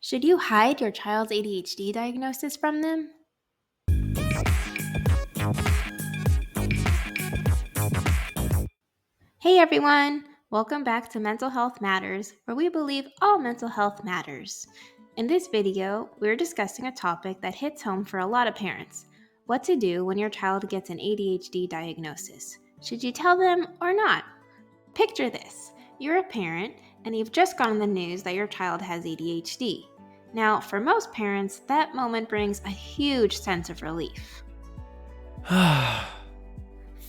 Should you hide your child's ADHD diagnosis from them? Hey everyone! Welcome back to Mental Health Matters, where we believe all mental health matters. In this video, we're discussing a topic that hits home for a lot of parents: what to do when your child gets an ADHD diagnosis. Should you tell them or not? Picture this. You're a parent, and you've just gotten the news that your child has ADHD. Now, for most parents, that moment brings a huge sense of relief.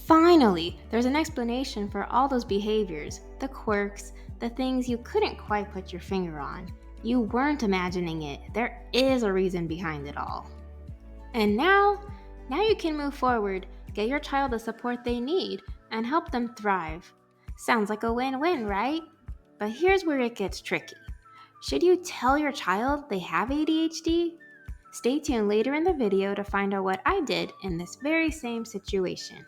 Finally, there's an explanation for all those behaviors, the quirks, the things you couldn't quite put your finger on. You weren't imagining it. There is a reason behind it all. And now you can move forward, get your child the support they need, and help them thrive. Sounds like a win-win, right? But here's where it gets tricky. Should you tell your child they have ADHD? Stay tuned later in the video to find out what I did in this very same situation.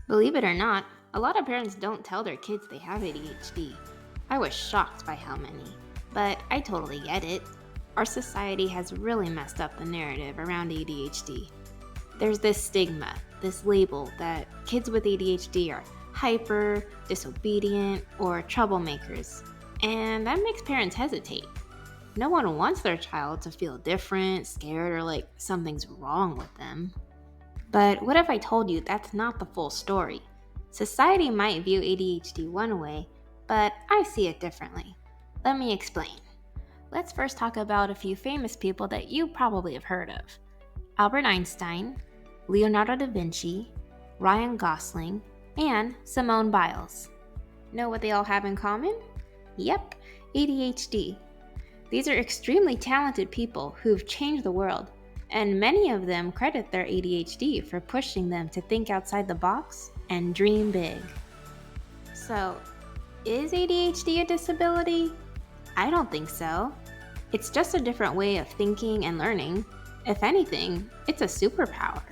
Believe it or not, a lot of parents don't tell their kids they have ADHD. I was shocked by how many, but I totally get it. Our society has really messed up the narrative around ADHD. There's this stigma, this label that kids with ADHD are hyper, disobedient, or troublemakers, and that makes parents hesitate. No one wants their child to feel different, scared, or like something's wrong with them. But what if I told you that's not the full story? Society might view ADHD one way, but I see it differently. Let me explain. Let's first talk about a few famous people that you probably have heard of: Albert Einstein, Leonardo da Vinci, Ryan Gosling, and Simone Biles. Know what they all have in common? Yep, ADHD. These are extremely talented people who've changed the world, and many of them credit their ADHD for pushing them to think outside the box and dream big. So, is ADHD a disability? I don't think so. It's just a different way of thinking and learning. If anything, it's a superpower.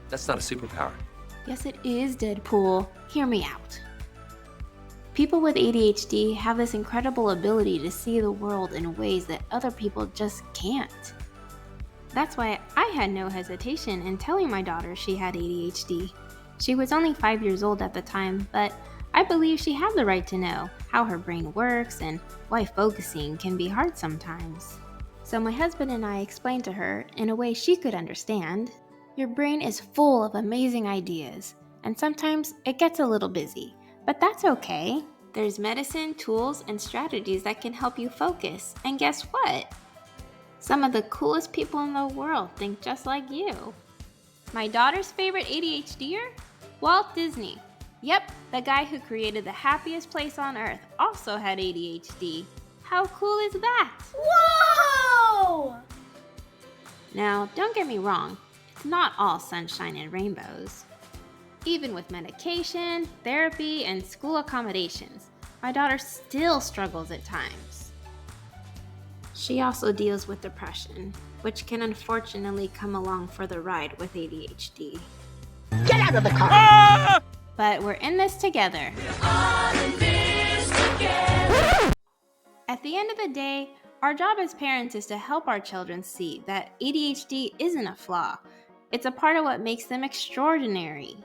That's not a superpower. Yes, it is, Deadpool. Hear me out. People with ADHD have this incredible ability to see the world in ways that other people just can't. That's why I had no hesitation in telling my daughter she had ADHD. She was only 5 years old at the time, but I believe she had the right to know how her brain works and why focusing can be hard sometimes. So my husband and I explained to her in a way she could understand. Your brain is full of amazing ideas, and sometimes it gets a little busy, but that's okay. There's medicine, tools, and strategies that can help you focus, and guess what? Some of the coolest people in the world think just like you. My daughter's favorite ADHDer? Walt Disney. Yep, the guy who created the happiest place on earth also had ADHD. How cool is that? Whoa! Now, don't get me wrong, it's not all sunshine and rainbows. Even with medication, therapy, and school accommodations, my daughter still struggles at times. She also deals with depression, which can unfortunately come along for the ride with ADHD. Get out of the car! But we're in this together. At the end of the day, our job as parents is to help our children see that ADHD isn't a flaw. It's a part of what makes them extraordinary.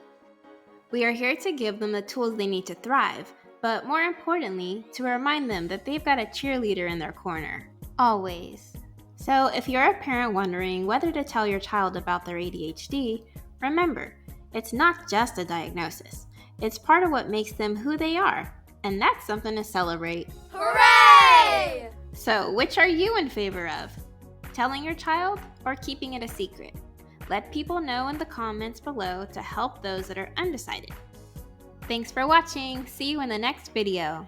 We are here to give them the tools they need to thrive, but more importantly, to remind them that they've got a cheerleader in their corner. Always. So if you're a parent wondering whether to tell your child about their ADHD, remember, it's not just a diagnosis. It's part of what makes them who they are, and that's something to celebrate. Hooray! So which are you in favor of? Telling your child or keeping it a secret? Let people know in the comments below to help those that are undecided. Thanks for watching. See you in the next video.